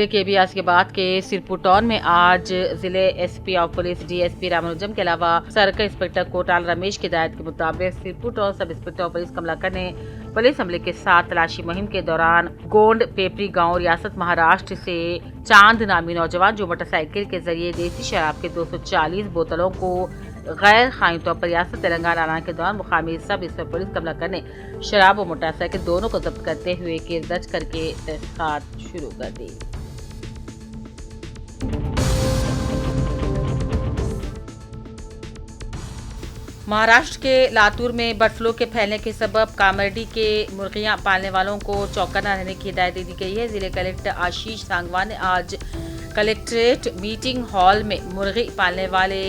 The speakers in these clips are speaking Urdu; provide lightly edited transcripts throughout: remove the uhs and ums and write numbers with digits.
ضلع کے بیاس کے بعد کے سرپور ٹاؤن میں آج ضلع S P of police D S P Ramanujam کے علاوہ سرکل انسپکٹر کوٹال رمیش کی ہدایت کے مطابق Sirpur town sub inspector of police Kamalakar نے پولیس عملے کے ساتھ تلاشی مہم کے دوران گونڈ پیپری گاؤں ریاست مہاراشٹر سے چاند نامی نوجوان جو موٹر سائیکل کے ذریعے دیسی شراب کے 240 بوتلوں کو غیر قانونی طور پر ریاست تلنگانہ لانے کے دوران مقامی سب انسپکٹر پولیس کملاکر نے شراب و موٹر سائیکل دونوں کو ضبط کرتے ہوئے کیس درج کر کے تحقیقات شروع کر دی۔ مہاراشٹر کے لاتور میں برڈ فلو کے پھیلنے کے سبب کامرڈی کے مرغیاں پالنے والوں کو چوکنا رہنے کی ہدایت دے دی گئی ہے۔ ضلع کلکٹر آشیش سانگوان نے آج کلکٹریٹ میٹنگ ہال میں مرغی پالنے والے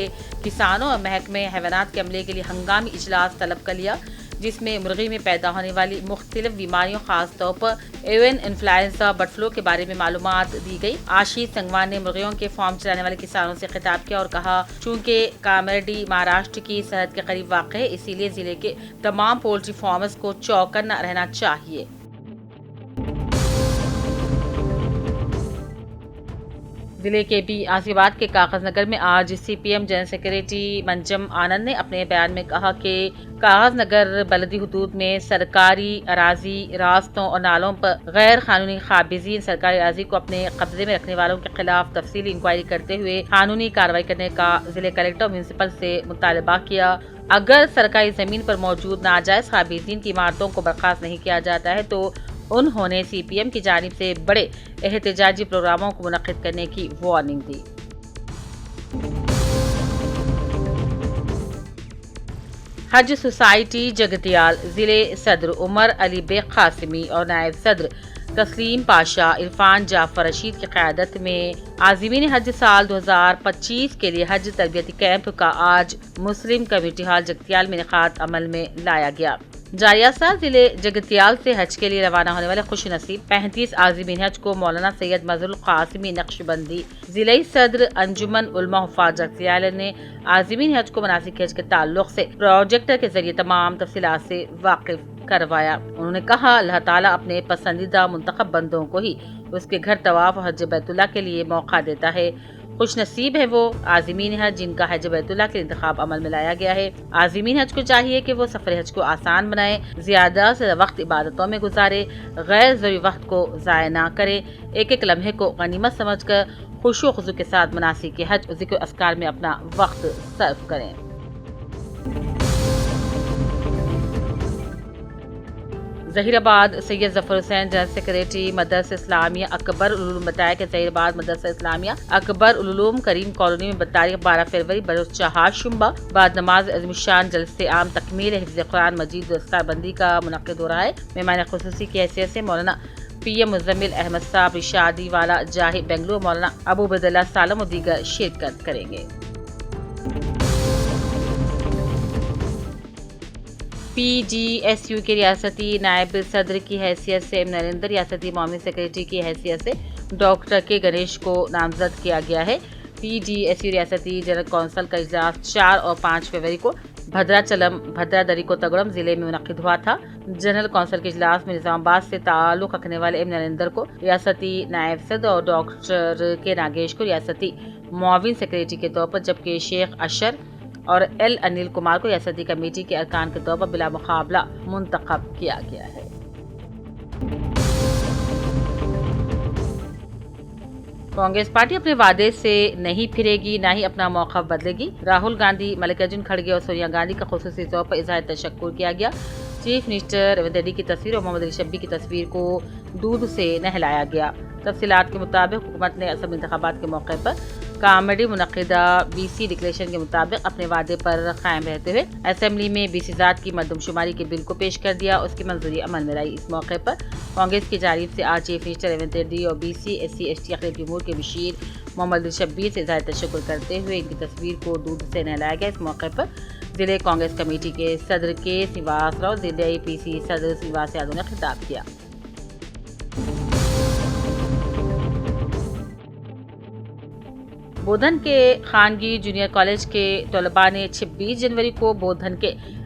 کسانوں اور محکمہ حیوانات کے عملے کے لیے ہنگامی اجلاس طلب کر لیا، جس میں مرغی میں پیدا ہونے والی مختلف بیماریوں خاص طور پر ایوین انفلوئنزا برڈ فلو کے بارے میں معلومات دی گئی۔ آشیش سنگوان نے مرغیوں کے فارم چلانے والے کسانوں سے خطاب کیا اور کہا چونکہ کامرڈی مہاراشٹر کی سرحد کے قریب واقع ہے، اسی لیے ضلع کے تمام پولٹری فارمرز کو چوکنا رہنا چاہیے۔ ضلع کے غازی آباد کے کاغذ نگر میں آج سی پی ایم جنرل سیکریٹری منجم آنند نے اپنے بیان میں کہا کہ کاغذ نگر بلدی حدود میں سرکاری اراضی، راستوں اور نالوں پر غیر قانونی قابضین سرکاری اراضی کو اپنے قبضے میں رکھنے والوں کے خلاف تفصیلی انکوائری کرتے ہوئے قانونی کارروائی کرنے کا ضلع کلکٹر اور میونسپل سے مطالبہ کیا۔ اگر سرکاری زمین پر موجود ناجائز قابضین کی عمارتوں کو برخاست نہیں کیا جاتا ہے تو انہوں نے سی پی ایم کی جانب سے بڑے احتجاجی پروگراموں کو منعقد کرنے کی وارننگ دی۔ حج سوسائٹی جگتیال ضلع صدر عمر علی بیگ قاسمی اور نائب صدر تسلیم پاشا عرفان جعفر رشید کی قیادت میں عازمین حج سال 2025 کے لیے حج تربیتی کیمپ کا آج مسلم کمیونٹی ہال جگتیال میں انعقاد عمل میں لایا گیا۔ جاریہ سال ضلع جگتیال سے حج کے لیے روانہ ہونے والے خوش نصیب 35 عازمین حج کو مولانا سید مظہر القاسمی نقشبندی ضلعی صدر انجمن علماء حفاظ جگتیال نے عازمین حج کو مناسک حج کے تعلق سے پروجیکٹر کے ذریعے تمام تفصیلات سے واقف کروایا۔ انہوں نے کہا اللہ تعالیٰ اپنے پسندیدہ منتخب بندوں کو ہی اس کے گھر طواف اور حج بیت اللہ کے لیے موقع دیتا ہے۔ خوش نصیب ہے وہ عازمین حج جن کا حج بیت اللہ کے انتخاب عمل میں لایا گیا ہے۔ عازمین حج کو چاہیے کہ وہ سفر حج کو آسان بنائے، زیادہ سے وقت عبادتوں میں گزارے، غیر ضروری وقت کو ضائع نہ کرے، ایک ایک لمحے کو غنیمت سمجھ کر خشوع و خضوع کے ساتھ مناسک حج اور ذکر اذکار میں اپنا وقت صرف کریں۔ ظہیر آباد سید ظفر حسین جنرل سیکریٹری مدرسہ اسلامیہ اکبر العلوم بتایا کہ ظہیر آباد مدرسہ اسلامیہ اکبر العلوم کریم کالونی میں بتاریخ 12 فروری بروز چہار شنبہ بعد نماز عظیم الشان جلسہ عام تکمیل حفظ قرآن مجید و دستار بندی کا منعقد ہو رہا ہے۔ مہمان خصوصی کی حیثیت سے مولانا پی ایم مزمل احمد صاحب رشادی والا جاہی بنگلور، مولانا ابو عبداللہ سالم و دیگر شرکت کریں گے۔ پی ڈی ایس یو کے ریاستی نائب صدر کی حیثیت سے نریندر، ریاستی معاون سیکریٹری کی حیثیت سے ڈاکٹر کے گنیش کو نامزد کیا گیا ہے۔ پی ڈی ایس یو ریاستی جنرل کونسل کا اجلاس 4 اور 5 فروری کو بھدراچلم بھدرادری کوتگوڑم ضلع میں منعقد ہوا تھا۔ جنرل کونسل کے اجلاس میں نظام آباد سے تعلق رکھنے والے ایم نریندر کو ریاستی نائب صدر اور ڈاکٹر کے ناگیش کو ریاستی معاون سیکریٹری کے طور پر، جبکہ شیخ اشر اور ایل انل کمار کو ریاستی کمیٹی کے ارکان کے طور پر بلا مقابلہ منتخب کیا گیا ہے۔ کانگریس پارٹی اپنے وعدے سے نہیں پھرے گی، نہ ہی اپنا موقف بدلے گی۔ راہل گاندھی، ملکارجن کھڑگے اور سونیا گاندھی کا خصوصی طور پر اظہار تشکر کیا گیا۔ چیف منسٹر ریونت ریڈی کی تصویر اور محمد علی شبی کی تصویر کو دودھ سے نہلایا گیا۔ تفصیلات کے مطابق حکومت نے اسمبلی انتخابات کے موقع پر کامرڈی منعقدہ بی سی ڈکلیریشن کے مطابق اپنے وعدے پر قائم رہتے ہوئے اسمبلی میں بی سی ذات کی مردم شماری کے بل کو پیش کر دیا، اس کی منظوری عمل میں لائی۔ اس موقع پر کانگریس کی جانب سے آج چیف منسٹر ریونت ریڈی اور B C S C S T اقلیتی امور کے مشیر محمد علی شبیر سے اظہار تشکر کرتے ہوئے ان کی تصویر کو دودھ سے نہلایا گیا۔ اس موقع پر ضلع کانگریس کمیٹی کے صدر کے سنیواس راؤ، ضلع پی سی صدر سنیواس یادو نے خطاب کیا۔ بودھن کے خانگی جونیئر کالج کے طلباء نے 26 جنوری کو بودھن کے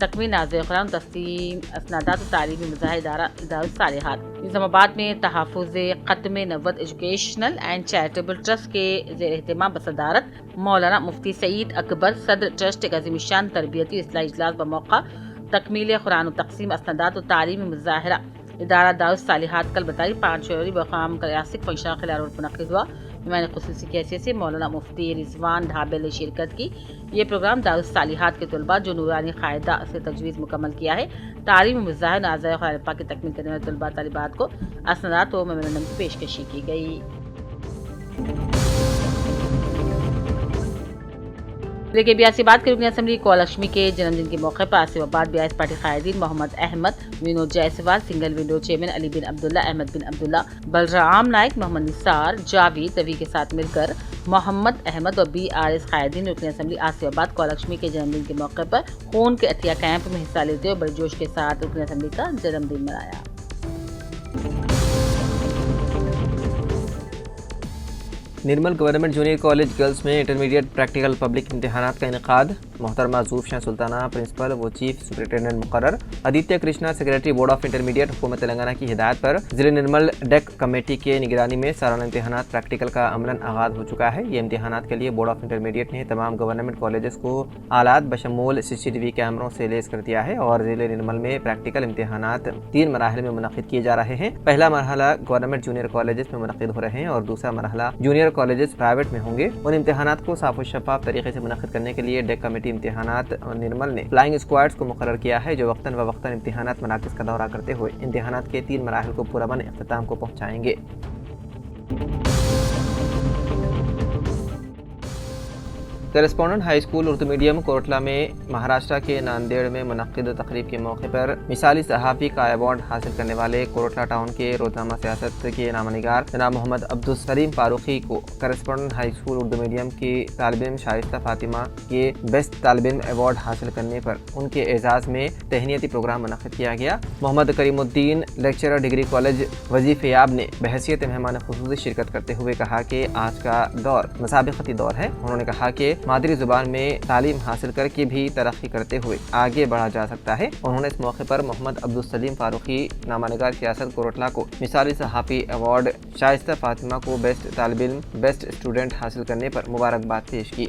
تکمیل نازل قرآن تقسیم اسنادات و تعلیمی مظاہر ادارہ الصالحات نظام آباد میں تحفظ ختم نبوت ایجوکیشنل اینڈ چیریٹیبل ٹرسٹ کے زیر اہتمام بصدارت مولانا مفتی سعید اکبر صدر ٹرسٹ ایک عظیم الشان تربیتی اصلاحی اجلاس بموقع تکمیل قرآن و تقسیم اسنادات و تعلیمی مظاہرہ ادارہ الصالحات کل بتاریخ 5 فروری بقام کلاسک فنکشن خلال روڈ منعقد ہوا۔ مہمان خصوصی کی حیثیت سے مولانا مفتی رضوان ڈھابل نے شرکت کی۔ یہ پروگرام الصالحات کے طلباء جو نورانی قاعدہ سے تجویز مکمل کیا ہے تعلیم مظاہر نازل قرآن پاک کی تکمیل کرنے والے طلباء طالبات کو اسنادات و میمورنڈم کی پیشکشی کی گئی۔ لیکن بیاسی بات کے رکن اسمبلی کو لکشمی کے جنم دن کے موقع پر آصف آباد بیاس پارٹی قائدین Mohammed Ahmed, Vinod Jaiswal, single window chairman Ali bin Abdullah, Ahmed bin Abdullah, Balram Naik, Mohammed Nisar, Javed Ravi کے ساتھ مل کر محمد احمد اور BRS قائدین رکن اسمبلی آصف آباد کو لکشمی کے جنم دن کے موقع پر خون کے عطیہ کیمپ میں حصہ لیتے ہوئے بڑے جوش کے ساتھ رکن اسمبلی کا جنم دن منایا۔ نرمل گورنمنٹ جونیئر کالج گرلز میں انٹرمیڈیٹ پریکٹیکل پبلک امتحانات کا انعقاد۔ محترمہ ظروف شاہ سلطانہ پرنسپل و چیف سپرنٹینڈنٹ مقرر، Aditya Krishna secretary board of intermediate حکومت تلنگانہ کی ہدایت پر ضلع نرمل ڈیک کمیٹی کے نگرانی میں سالانہ امتحانات پریکٹیکل کا عملاً آغاز ہو چکا ہے۔ یہ امتحانات کے لیے بورڈ آف انٹرمیڈیٹ نے تمام گورنمنٹ کالجز کو آلات بشمول CCTV کیمروں سے لیس کر دیا ہے اور ضلع نرمل میں پریکٹیکل امتحانات 3 مراحل میں منعقد کیے جا رہے ہیں۔ پہلا مرحلہ گورنمنٹ جونیئر کالجز میں منعقد ہو رہے ہیں اور دوسرا مرحلہ جونیئر کالجز پرائیویٹ میں ہوں گے۔ ان امتحانات کو صاف و شفاف طریقے سے منعقد کرنے کے لیے ڈیک کمیٹی امتحانات نرمل نے فلائنگ اسکواڈز کو مقرر کیا ہے جو وقتاً فوقتاً امتحانات مراکز کا دورہ کرتے ہوئے امتحانات کے 3 مراحل کو پرامن اختتام کو پہنچائیں گے۔ Correspondent high school Urdu medium Kotla میں مہاراشٹر کے ناندیڑ میں منعقد تقریب کے موقع پر مثالی صحافی کا ایوارڈ حاصل کرنے والے کوٹلہ ٹاؤن کے روزنامہ سیاست کے نامہ نگار جناب محمد عبدالسلیم فاروقی کو کرسپونڈنٹ ہائی اسکول اردو میڈیم کی طالب علم شائستہ فاطمہ کے بیسٹ طالب علم ایوارڈ حاصل کرنے پر ان کے اعزاز میں تہنیتی پروگرام منعقد کیا گیا۔ محمد کریم الدین لیکچرر ڈگری کالج وظیفہ یاب نے بحیثیت مہمان خصوصی شرکت کرتے ہوئے کہا کہ آج کا دور مسابقتی دور ہے۔ انہوں نے کہا کہ مادری زبان میں تعلیم حاصل کر کے بھی ترقی کرتے ہوئے آگے بڑھا جا سکتا ہے۔ انہوں نے اس موقع پر محمد عبدالسلیم فاروقی نامہ نگار سیاست کوٹلہ کو مثالی صحافی ایوارڈ، شائستہ فاطمہ کو بیسٹ طالب علم، بیسٹ اسٹوڈنٹ حاصل کرنے پر مبارکباد پیش کی۔